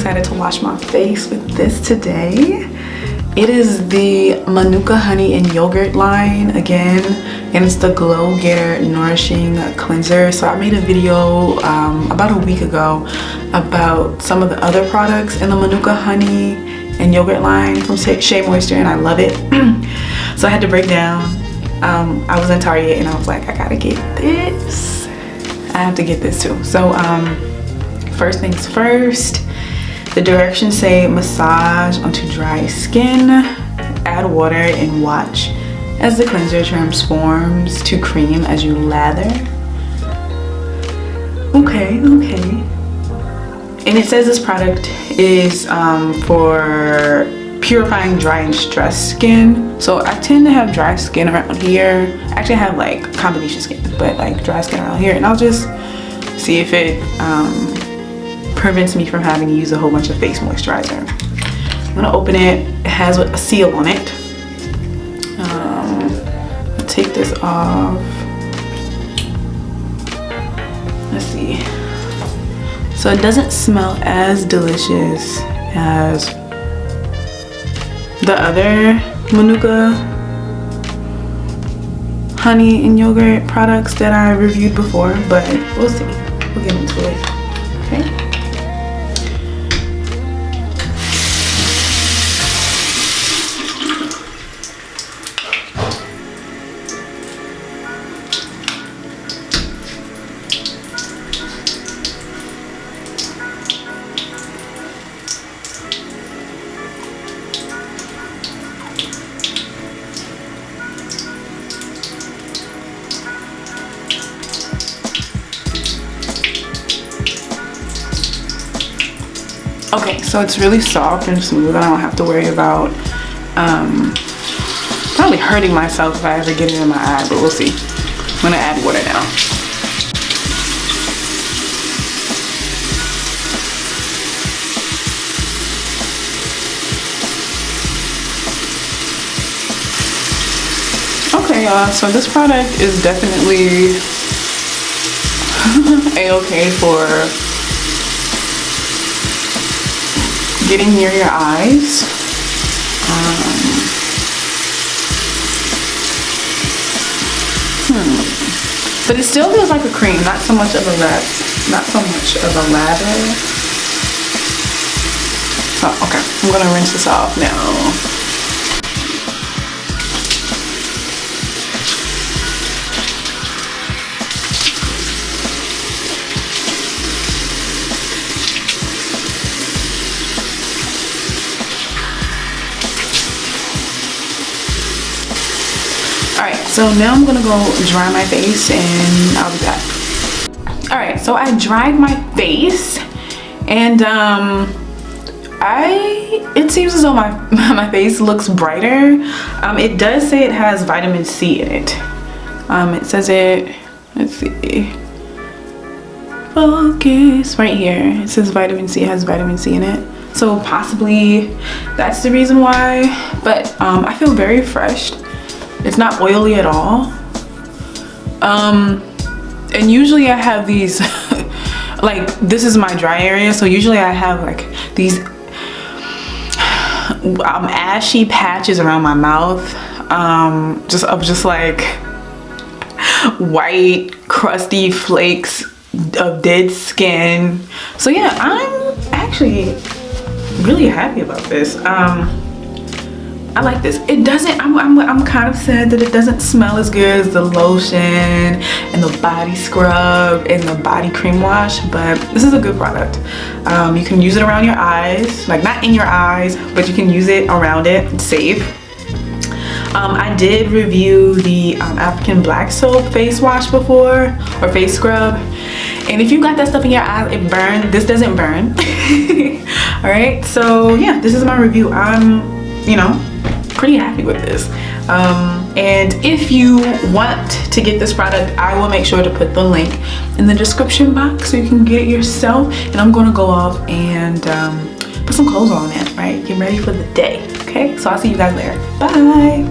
excited to wash my face with this today. It is the Manuka honey and yogurt line again, and it's the Glow Getter Nourishing Cleanser. So I made a video about a week ago about some of the other products in the Manuka honey and yogurt line from Shea Moisture, and I love it. So I had to break down. I was in Target and I was like, I gotta get this. I have to get this too. So first things first, the directions say massage onto dry skin, add water and watch as the cleanser transforms to cream as you lather. Okay. And it says this product is for purifying dry and stressed skin. So I tend to have dry skin around here. Actually I have like combination skin, but like dry skin around here, and I'll just see if it prevents me from having to use a whole bunch of face moisturizer. I'm gonna open it. It has a seal on it. I'll take this off. Let's see. So it doesn't smell as delicious as the other Manuka honey and yogurt products that I reviewed before, but we'll see. We'll get into it. Okay. Okay, so it's really soft and smooth. I don't have to worry about probably hurting myself if I ever get it in my eye, but we'll see. I'm gonna add water now. Okay, so this product is definitely a-okay for getting near your eyes. But it still feels like a cream, not so much of a lather. Oh, okay, I'm gonna rinse this off now. Alright, so now I'm gonna go dry my face and I'll be back. Alright, so I dried my face, and it seems as though my face looks brighter. It does say it has vitamin C in it. It says it, let's see, focus, right here. It says vitamin C, it has vitamin C in it. So possibly that's the reason why, but I feel very fresh. It's not oily at all. And usually I have these, like this is my dry area, so usually I have like these ashy patches around my mouth, just like white crusty flakes of dead skin. So yeah, I'm actually really happy about this. I like this. It doesn't, I'm kind of sad that it doesn't smell as good as the lotion and the body scrub and the body cream wash, but this is a good product. You can use it around your eyes, like not in your eyes, but you can use it around it. It's safe. I did review the African black soap face wash before, or face scrub, and if you got that stuff in your eyes, it burned. This doesn't burn. All right, so yeah, this is my review. I'm, you know, pretty happy with this. And if you want to get this product, I will make sure to put the link in the description box so you can get it yourself. And I'm going to go off and put some clothes on it, right? Get ready for the day. Okay, so I'll see you guys later. Bye.